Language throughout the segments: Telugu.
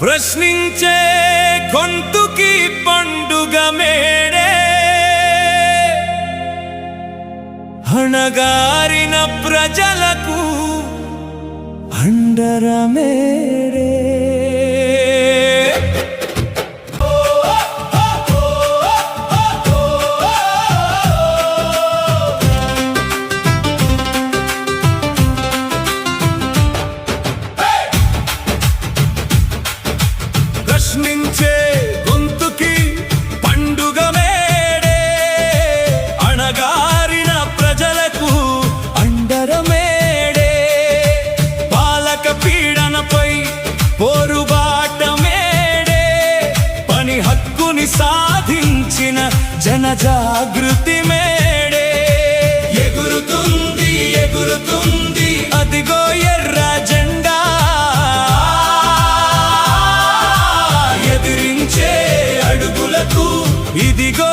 ప్రశ్నించే గొంతుకి పండుగ మేడే, అణగారిన ప్రజలకు అండర మేడే. ప్రశ్నించే గొంతుకి పండుగ మేడే, అణగారిన ప్రజలకు అండర మేడే. పాలక పీడనపై పోరుబాట మేడే, పని హక్కుని సాధించిన జనజాగృతి మేడే. ఎగురుతుంది ఎగురుతుంది అదిగో ఎర్ర జెండా, అడుగులకు ఇదిగో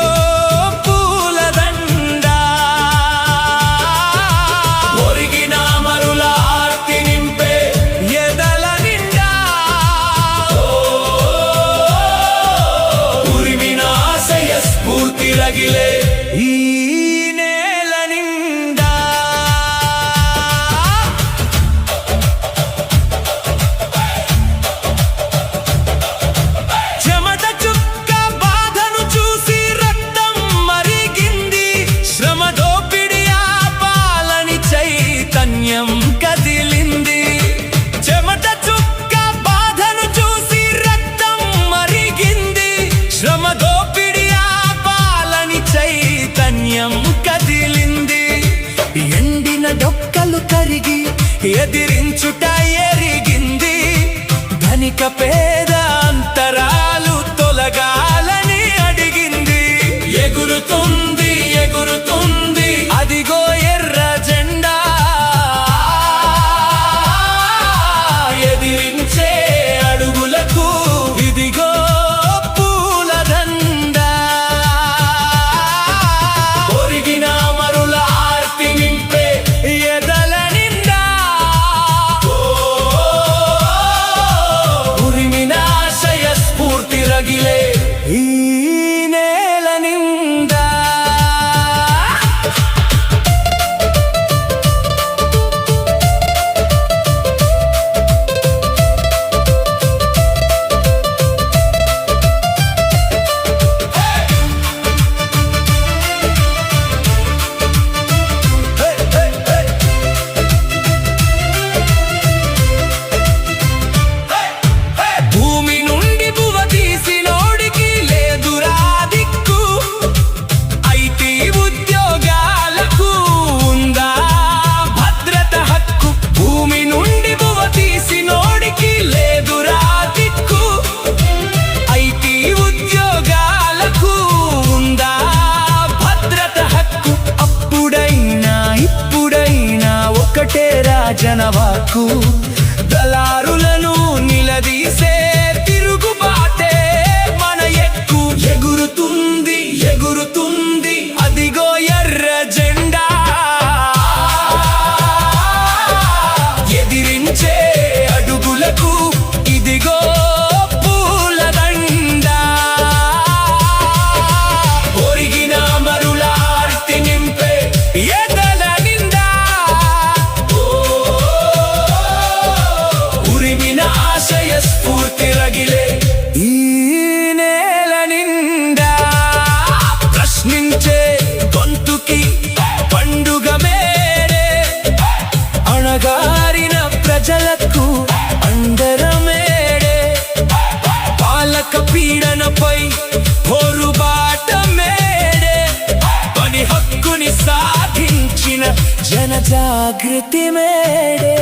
పూలదండ. ఒరిగిన మరుల ఆర్తి నింపే ఎదల నిండా, ఉరిమిన ఆశయ స్ఫూర్తి రగిలే ఈ నేల నిండా. కదిలింది చెమట చుక్క బాధను చూసి రక్తం మరిగింది, శ్రమ దోపిడి ఆపాలని చైతన్యం కదిలింది. ఎండిన డొక్కలు కరిగి ఎదిరించుట ఎరిగింది, ధనిక పేద అంతరాలు తొలగాలని అడిగింది. ఎగురుతుంది ఎగురుతుంది అదిగో ఎర్ర జెండా, ఎదిరించే అడుగులకు ఇదిగో పూలదండ. ఒరిగిన మరుల ఆర్తి నింపే ఎదల నిండా, ఉరిమిన ఆశయ స్ఫూర్తి రగిలే ఈ నేల నిండా. భూమి నుండి బువ్వ తీసినోడికి లేదురా దిక్కు, ఐటీ ఉద్యోగాలకు ఉందా భద్రత హక్కు. భూమి నుండి బువ్వ తీసినోడికి లేదురా దిక్కు, ఐటీ ఉద్యోగాలకు ఉందా భద్రత హక్కు. అప్పుడైనా ఇప్పుడైనా ఒకటే రాజనవాకు, దళారులను నిలదీసే తిరుగుబాటే మన ఎక్కు. ఎగురుతుంది ఎగురుతుంది అదిగో ఎర్ర జెండా, ఎదిరించే అడుగులకు ఇదిగో పూలదండ. ఒరిగిన మరుల ఆర్తి నింపే ఎదల నిండా, ఉరిమిన ఆశయ స్ఫూర్తి రగిలే ఈ నేల నిండా. ప్రశ్నించే గొంతుకి పండుగ మేడే, అణగారిన ప్రజలకు అండర మేడే. పాలక పీడనపై పోరుబాట మేడే, పని హక్కుని సాధించిన జనజాగృతి మేడే.